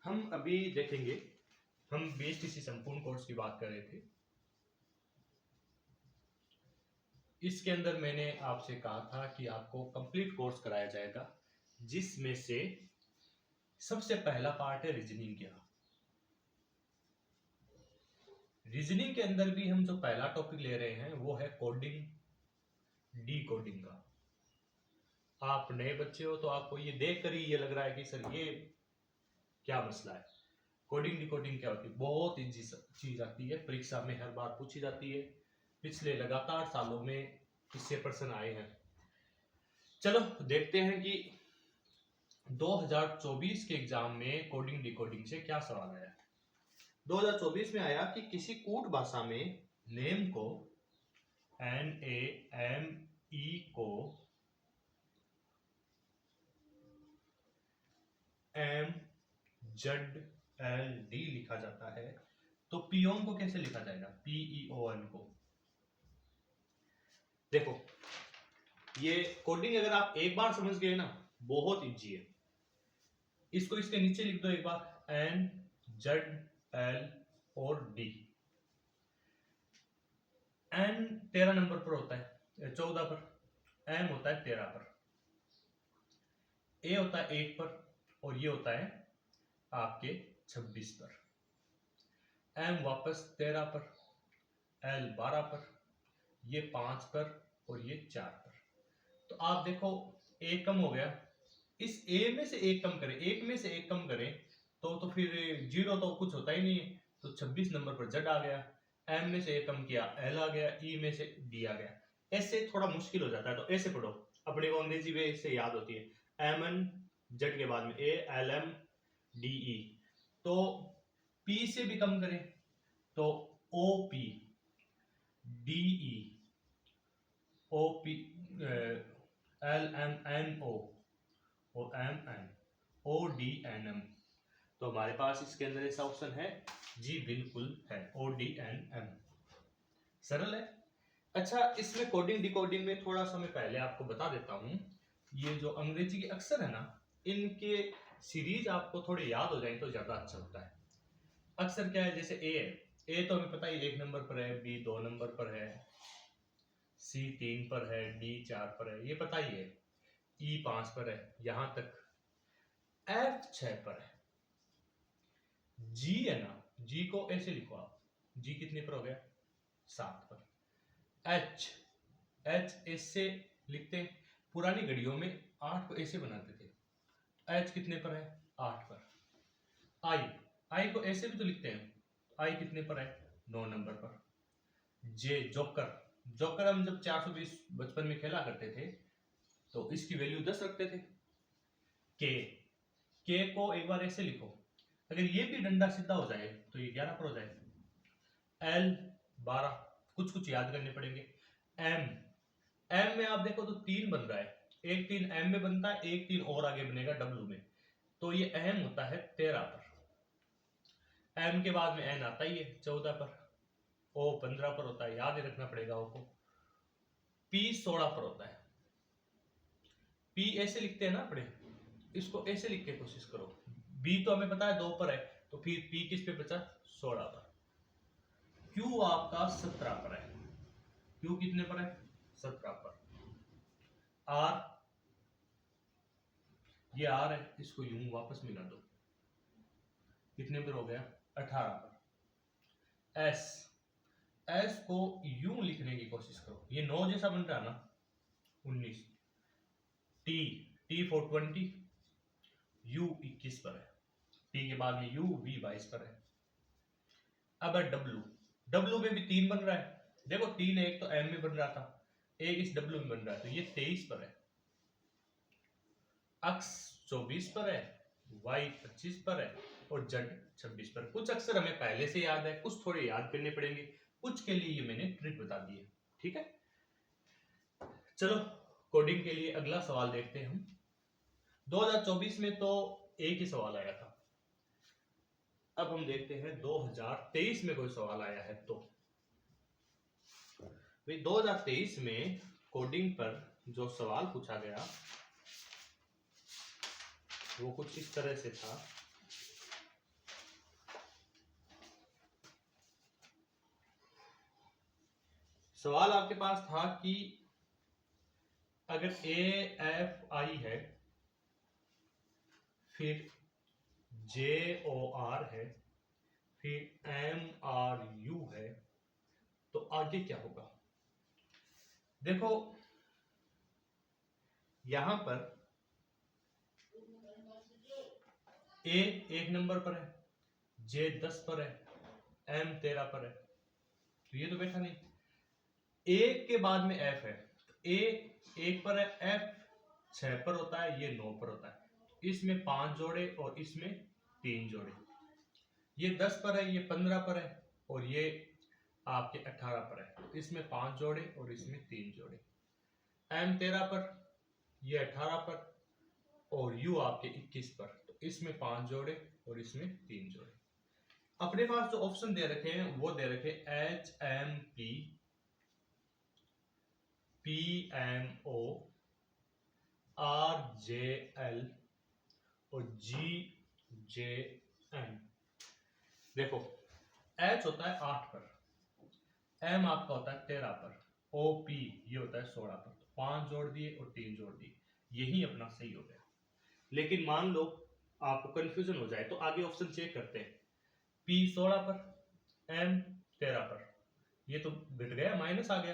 हम अभी देखेंगे, हम बीएचटीसी संपूर्ण कोर्स की बात कर रहे थे। इसके अंदर मैंने आपसे कहा था कि आपको कंप्लीट कोर्स कराया जाएगा, जिसमें से सबसे पहला पार्ट है रीजनिंग का। रीजनिंग के अंदर भी हम जो पहला टॉपिक ले रहे हैं वो है कोडिंग, डी कोडिंग का। आप नए बच्चे हो तो आपको ये देखकर ही ये लग रहा है कि सर ये क्या मसला है। कोडिंग डिकोडिंग क्या होती है? बहुत इजी चीज आती है, परीक्षा में हर बार पूछी जाती है, पिछले लगातार सालों में इससे प्रश्न आए हैं। चलो देखते हैं कि 2024 के एग्जाम में कोडिंग डिकोडिंग से क्या सवाल आया। 2024 में आया कि किसी कूट भाषा में नेम को NAME को MZLD लिखा जाता है, तो पियोन को कैसे लिखा जाएगा? PEON को। देखो ये कोडिंग अगर आप एक बार समझ गए ना, बहुत इजी है। इसको इसके नीचे लिख दो एक बार, NZL और D। N 13 नंबर पर होता है, 14 पर, M होता है 13 पर, A होता है 8 पर, और ये होता है आपके 26 पर। M वापस 13 पर, L 12 पर, ये 5 पर और ये 4 पर। तो आप देखो A कम हो गया, इस A में से एक कम करें, एक में से एक कम करें तो फिर 0 तो कुछ होता ही नहीं है, तो 26 नंबर पर Z आ गया। M में से एक कम किया, L आ गया, E में से D आ गया। ऐसे थोड़ा मुश्किल हो जाता है, तो ऐसे पढ़ो, अपने को अंग्रेजी में इससे याद होती है। MN Z के बाद में ALMDE। तो P से भी कम करें तो OP, DE, OP, LMNO और MN, ODNM। तो हमारे पास इसके अंदर ऐसा ऑप्शन है जी, बिल्कुल है ODNM। सरल है। अच्छा, इसमें कोडिंग डिकोडिंग में थोड़ा सा मैं पहले आपको बता देता हूं, ये जो अंग्रेजी के अक्षर है ना, इनके सीरीज आपको थोड़े याद हो जाए तो ज्यादा अच्छा होता है। अक्षर क्या है? जैसे ए है, ए तो हमें पता ही 1 नंबर पर है, बी 2 नंबर पर है, सी 3 पर है, डी 4 पर है, ये पता ही है, ई 5 पर है, यहां तक। एफ 6 पर है, जी है ना, जी को ऐसे लिखो आप, जी कितने पर हो गया? 7 पर। एच, एच ऐसे लिखते हैं, पुरानी घड़ियों में 8 को ऐसे बनाते थे। एच कितने पर है? 8 पर। आई, आई को ऐसे भी तो लिखते हैं, आई कितने पर है? 9 नंबर पर। जे, जोकर, जोकर हम जब 420 बचपन में खेला करते थे तो इसकी वैल्यू 10 रखते थे। के, के को एक बार ऐसे लिखो, अगर ये भी डंडा सीधा हो जाए तो ये 11 पर हो जाए। एल 12, कुछ कुछ याद करने पड़ेंगे। एम, एम में आप देखो तो 3 बन रहा है, एक 3 एम में बनता है, एक 3 और आगे बनेगा डब्ल्यू में, तो ये एम होता है 13 पर। एम के बाद में एन आता ही है 14 पर, ओ 15 पर होता है, याद ही रखना पड़ेगा ओ को। पी 16 पर होता है। पी ऐसे लिखते हैं ना अपने, इसको ऐसे लिख के कोशिश करो। बी तो हमें पता है 2 पर है, तो फिर पी किस पे बचा? 16 पर। क्यू आपका 17 पर है, क्यू कितने पर है? 17 पर। आर, ये आर है, इसको यूं वापस मिला दो, कितने पर हो गया? 18 पर। एस, एस को यूं लिखने की कोशिश करो, ये 9 जैसा बन रहा है ना, 19। टी, टी फॉर 20, यू 21 पर है, टी के बाद में यू वी 22 पर है। अब है डब्ल्यू, डब्ल्यू में भी 3 बन रहा है, देखो 3 एक तो एम में बन रहा था, एक इस डब्ल्यू में बन रहा है, तो ये 23 पर है। एक्स 24 पर है, वाई 25 पर है और जेड 26 पर। कुछ अक्षर हमें पहले से याद है, कुछ थोड़े याद करने पड़ेंगे, कुछ के लिए ये मैंने ट्रिक बता दी है। ठीक है, चलो कोडिंग के लिए अगला सवाल देखते हैं हम। 2024 में तो एक ही सवाल आया था, अब हम देखते हैं 2023 में कोई सवाल आया है तो। 2023 में कोडिंग पर जो सवाल पूछा गया वो कुछ इस तरह से था सवाल आपके पास था कि अगर AFI है, फिर JOR है, फिर MRU है, तो आगे क्या होगा? देखो यहां पर A 1 नंबर पर है, J 10 पर है, M 13 पर है, तो ये तो बैठा नहीं। A के बाद में F है, A 1 पर है, F 6 पर होता है, ये 9 पर होता है। इसमें 5 जोड़े और इसमें 3 जोड़े। ये 10 पर है, ये 15 पर है, और ये आपके 18 पर है। इसमें 5 जोड़े और इसमें 3 जोड़े। M 13 पर, ये 18 पर, और U आपके 21 पर। तो इसमें 5 जोड़े और इसमें 3 जोड़े। अपने पास जो ऑप्शन दे रखे हैं वो दे रखे HMP, PMO, RJL और GJN। देखो H होता है 8 पर, M आपका होता है 13 पर, OP ये होता है 16 पर। तो 5 जोड़ दिए और 3 जोड़ दिए, यही अपना सही हो गया। लेकिन मान लो आपको कंफ्यूजन हो जाए तो आगे ऑप्शन चेक करते हैं। P 16 पर, M 13 पर, ये तो घट गया, माइनस आ गया,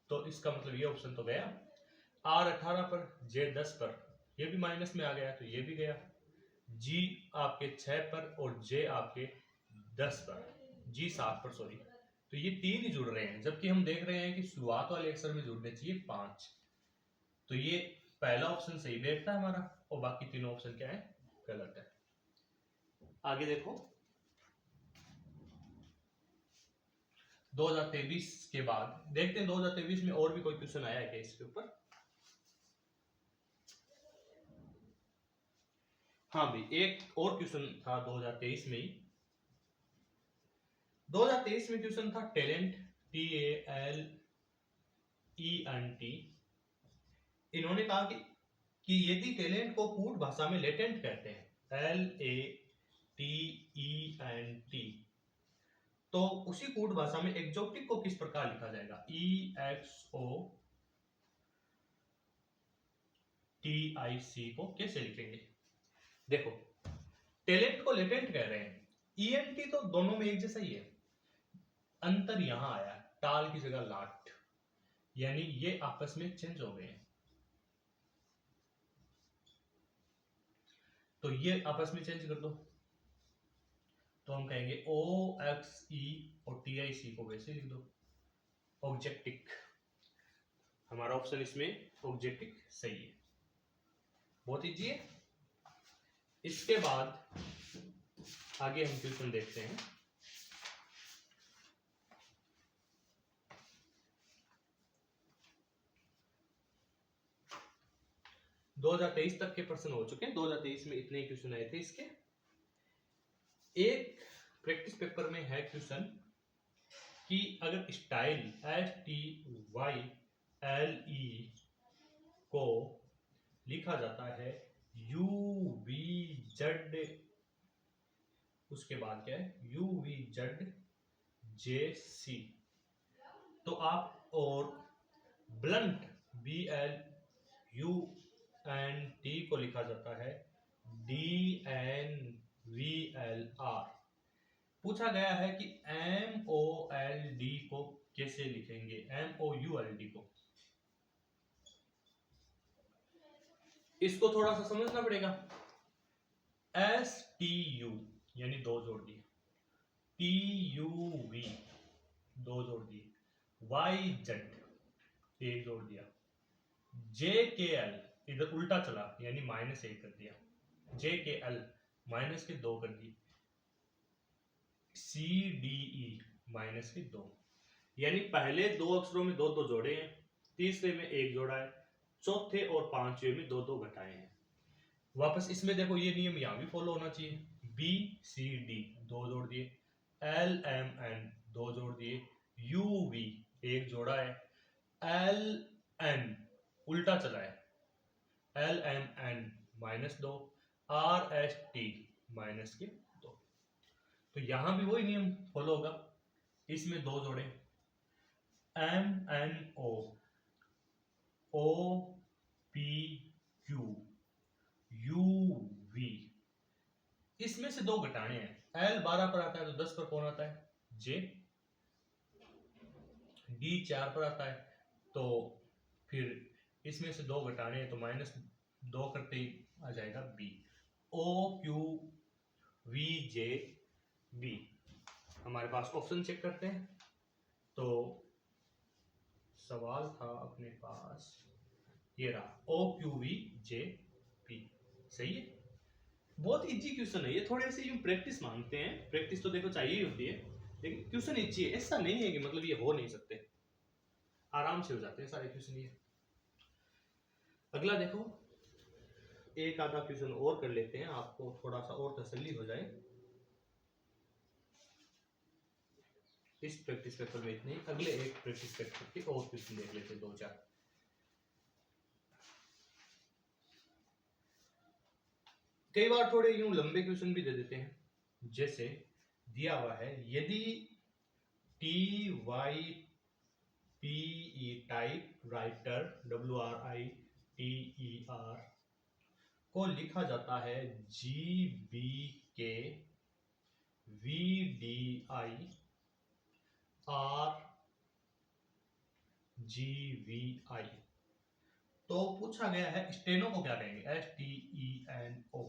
तो इसका मतलब ये ऑप्शन तो गया। R 18 पर, J 10 पर, ये भी माइनस में आ गया, तो ये भी गया। G आपके 6 पर और J आपके 10 पर, G 7 पर सॉरी, तो ये 3 ही जुड़ रहे हैं, जबकि हम देख रहे हैं कि शुरुआत वाले अक्षर में जुड़ने चाहिए 5। तो ये पहला ऑप्शन सही बैठता है हमारा, और बाकी तीनों ऑप्शन क्या है, गलत है। आगे देखो 2023 के बाद देखते हैं 2023 में और भी कोई क्वेश्चन आया है क्या इसके ऊपर। हाँ भाई, एक और क्वेश्चन था 2023 में ही। 2023 में क्वेश्चन था टैलेंट, TALENT। इन्होंने कहा कि यदि टैलेंट को कूट भाषा में लेटेंट कहते हैं, LATENT, तो उसी कूट भाषा में एक्सोटिक को किस प्रकार लिखा जाएगा? EXOTIC को कैसे लिखेंगे? देखो टैलेंट को लेटेंट कह रहे हैं, ENT तो दोनों में एक जैसा ही है, अंतर यहां आया, टाल की जगह लाट, यानी ये आपस में चेंज हो गए हैं। तो ये आपस में चेंज कर दो, तो हम कहेंगे OXE और TIC को वैसे लिख दो, ऑब्जेक्टिक। हमारा ऑप्शन इसमें ऑब्जेक्टिक सही है, बहुत इजी है। इसके बाद आगे हम क्वेश्चन देखते हैं। – 2023 तक के प्रश्न हो चुके हैं, 2023 में इतने ही क्वेश्चन आए थे इसके। एक प्रैक्टिस पेपर में है क्वेश्चन कि अगर स्टाइल STYLE को लिखा जाता है UVZ, उसके बाद क्या है UVZJC, तो आप और ब्लंट BLUNT को लिखा जाता है DNVLR। पूछा गया है कि MOLD को कैसे लिखेंगे, MOULD को। इसको थोड़ा सा समझना पड़ेगा। STU यानी 2 जोड़ दिए, PUV 2 जोड़ दिए, YZ 1 जोड़ दिया, JKL इधर उल्टा चला यानी -1 कर दिया, JKL माइनस के 2 कर दिए, CDE माइनस के 2, यानी पहले 2 अक्षरों में 2 जोड़े हैं, तीसरे में 1 जोड़ा है, चौथे और पांचवे में 2 घटाए हैं। वापस इसमें देखो ये नियम यहां भी फॉलो होना चाहिए, BCD 2 जोड़ दिए, LMN 2 जोड़ दिए, UV 1 जोड़ा है, LN उल्टा चला है, LMN -2, RST -2। तो यहां भी वही नियम फॉलो होगा, इसमें 2 जोड़े, MNO, OPQ, UV। इसमें से 2 घटाने हैं। L 12 पर आता है तो 10 पर कौन आता है? J। D 4 पर आता है तो फिर इसमें से 2 घटाने हैं तो -2 करते ही आ जाएगा B। OQVJB। हमारे पास ऑप्शन चेक करते हैं। तो सवाल था अपने पास ये रहा OQVJB। सही है, बहुत इजी क्वेश्चन है ये। थोड़े से यूं प्रैक्टिस मांगते हैं, प्रैक्टिस तो देखो चाहिए ही होती है, लेकिन क्वेश्चन इजी है। ऐसा नहीं है कि मतलब ये हो नहीं सकते, आराम से हो जाते हैं सारे क्वेश्चन ये। अगला देखो, एक आधा क्वेश्चन और कर लेते हैं, आपको थोड़ा सा और तसल्ली हो जाए। इस प्रैक्टिस पेपर में इतने, अगले एक प्रैक्टिस पेपर के और क्वेश्चन देख लेते हैं 2-4। कई बार थोड़े यूं लंबे क्वेश्चन भी दे देते हैं, जैसे दिया हुआ है यदि TYPE टाइप राइटर WRITER को लिखा जाता है GBK VDI RGVI, तो पूछा गया है स्टेनो को क्या कहेंगे? STENO।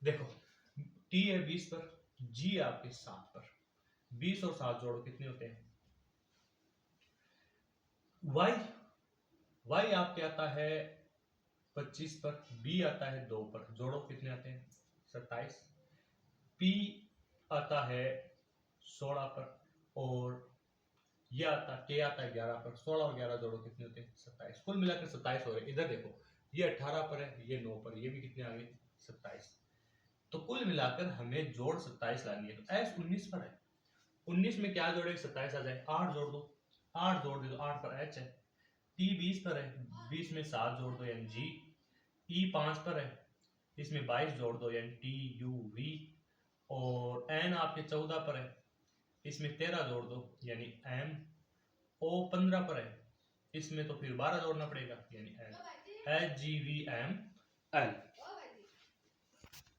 देखो T है 20 पर, G है आपके 7 पर, 20 और 7 जोड़ो कितने होते हैं? Y आपके आता है 25 पर, B आता है 2 पर, जोड़ो कितने आते हैं? 27। P आता है 16 पर और ये आता K आता है 11 पर, 16 और 11 जोड़ो कितने होते हैं? 27। कुल मिलाकर 27 हो रहे। इधर देखो ये 18 पर है, ये 9 पर, ये भी कितने आ गए? 27। तो कुल मिलाकर हमें जोड़ 27 लानी है। तो S 19 पर है, 19 में क्या जोड़े? 27 आ जाए। 8 जोड़ दो, 8 जोड़ दे तो 8 पर H है। T 20 पर है, 20 में 7 जोड़ दो यानी G। E 5 पर है, इसमें 22 जोड़ दो यानी TUV। और N आपके 14 पर है, इसमें 13 जोड़ दो यानी M। O 15 पर है, इसमें तो फिर 12 जोड़ना पड़ेगा यानी L। HGVML।